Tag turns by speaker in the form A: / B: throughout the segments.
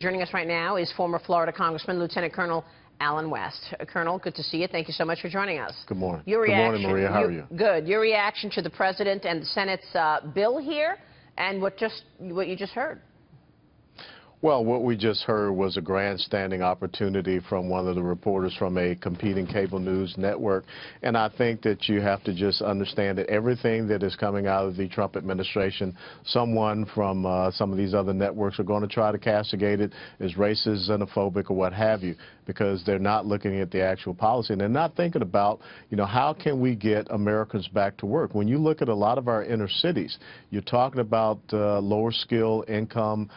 A: Joining us right now is former Florida Congressman Lieutenant Colonel Allen West. Colonel, good to see you. Thank you so much for joining us.
B: Good morning.
A: Good
B: morning, Maria. How are you?
A: Good. Your reaction to the President and the Senate's bill here and what you just heard.
B: Well, what we just heard was a grandstanding opportunity from one of the reporters from a competing cable news network. And I think that you have to just understand that everything that is coming out of the Trump administration, someone from some of these other networks are going to try to castigate it as racist, xenophobic, or what have you, because they're not looking at the actual policy. And they're not thinking about, how can we get Americans back to work? When you look at a lot of our inner cities, you're talking about lower skill income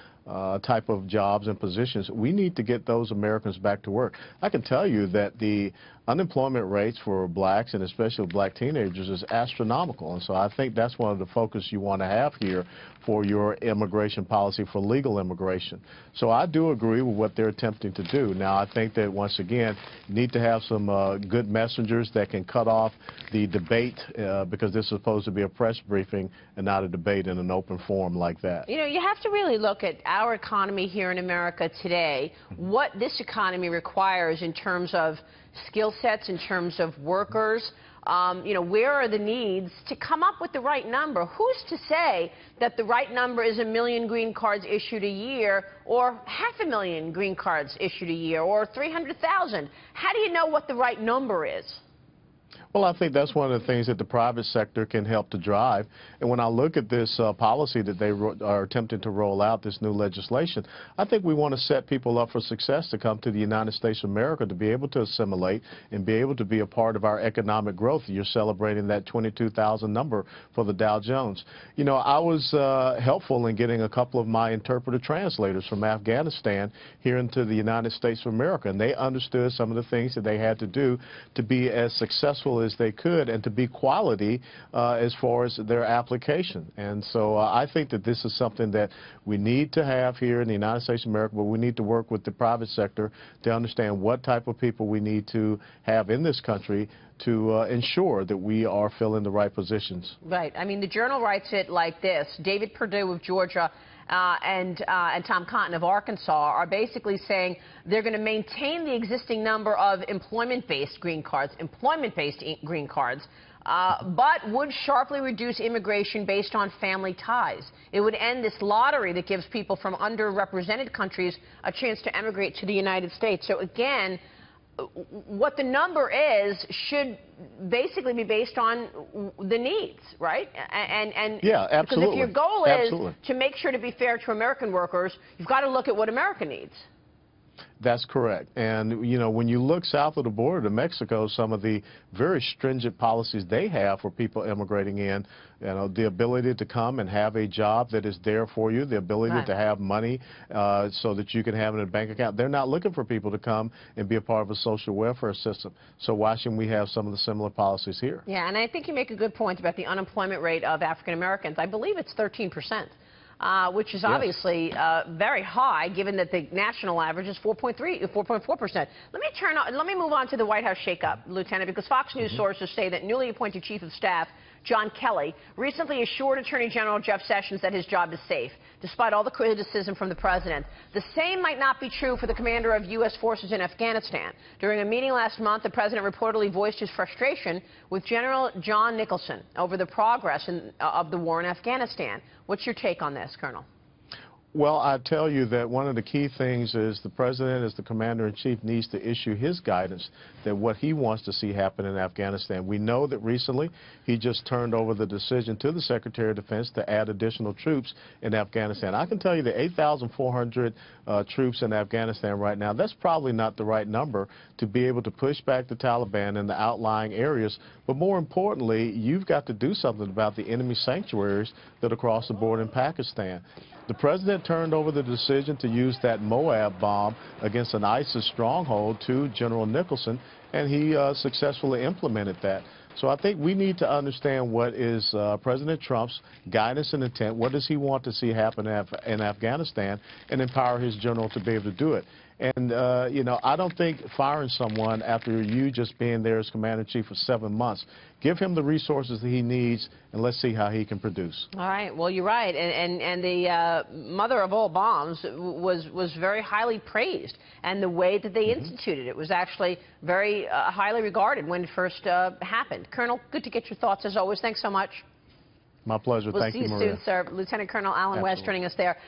B: type of jobs and positions. We need to get those Americans back to work. I can tell you that the unemployment rates for blacks and especially black teenagers is astronomical. And so I think that's one of the focus you want to have here for your immigration policy, for legal immigration. So I do agree with what they're attempting to do. Now, I think that, once again, you need to have some good messengers that can cut off the debate because this is supposed to be a press briefing and not a debate in an open forum like that.
A: You have to really look at our economy here in America today, what this economy requires in terms of skill sets, in terms of workers. Where are the needs to come up with the right number? Who's to say that the right number is 1 million green cards issued a year or 500,000 green cards issued a year or 300,000? How do you know what the right number is?
B: Well, I think that's one of the things that the private sector can help to drive. And when I look at this policy that they are attempting to roll out, this new legislation, I think we want to set people up for success to come to the United States of America, to be able to assimilate and be able to be a part of our economic growth. You're celebrating that 22,000 number for the Dow Jones. I was helpful in getting a couple of my interpreter translators from Afghanistan here into the United States of America, and they understood some of the things that they had to do to be as successful as they could and to be quality as far as their application. And so I think that this is something that we need to have here in the United States of America, but we need to work with the private sector to understand what type of people we need to have in this country to ensure that we are filling the right positions.
A: Right. I mean, the Journal writes it like this. David Perdue of Georgia and Tom Cotton of Arkansas are basically saying they're going to maintain the existing number of employment-based green cards, but would sharply reduce immigration based on family ties. It would end this lottery that gives people from underrepresented countries a chance to emigrate to the United States. So again, what the number is should basically be based on the needs, right? And
B: yeah, absolutely.
A: Because if your goal is to make sure to be fair to American workers, you've got to look at what America needs.
B: That's correct. And, when you look south of the border to Mexico, some of the very stringent policies they have for people immigrating in, the ability to come and have a job that is there for you, the ability to have money so that you can have it in a bank account. They're not looking for people to come and be a part of a social welfare system. So why shouldn't we have some of the similar policies here?
A: Yeah, and I think you make a good point about the unemployment rate of African Americans. I believe it's 13%. Which is obviously very high, given that the national average is 4.4%. Let me move on to the White House shakeup, Lieutenant, because Fox News sources say that newly appointed Chief of Staff John Kelly recently assured Attorney General Jeff Sessions that his job is safe, despite all the criticism from the president. The same might not be true for the commander of U.S. forces in Afghanistan. During a meeting last month, the president reportedly voiced his frustration with General John Nicholson over the progress of the war in Afghanistan. What's your take on this, Colonel?
B: Well, I tell you that one of the key things is the president, as the commander-in-chief, needs to issue his guidance that what he wants to see happen in Afghanistan. We know that recently he just turned over the decision to the Secretary of Defense to add additional troops in Afghanistan. I can tell you that 8,400 troops in Afghanistan right now, that's probably not the right number to be able to push back the Taliban in the outlying areas. But more importantly, you've got to do something about the enemy sanctuaries that are across the border in Pakistan. The president turned over the decision to use that Moab bomb against an ISIS stronghold to General Nicholson, and he successfully implemented that. So I think we need to understand what is President Trump's guidance and intent. What does he want to see happen in Afghanistan, and empower his general to be able to do it. And, you know, I don't think firing someone after you just being there as Commander-in-Chief for 7 months. Give him the resources that he needs, and let's see how he can produce.
A: All right. Well, you're right. And the mother of all bombs was very highly praised. And the way that they instituted it was actually very highly regarded when it first happened. Colonel, good to get your thoughts as always. Thanks so much.
B: My pleasure.
A: We'll
B: Thank
A: see
B: you,
A: you
B: Maria.
A: soon, sir. Lieutenant Colonel Alan West
B: Absolutely.
A: joining us there.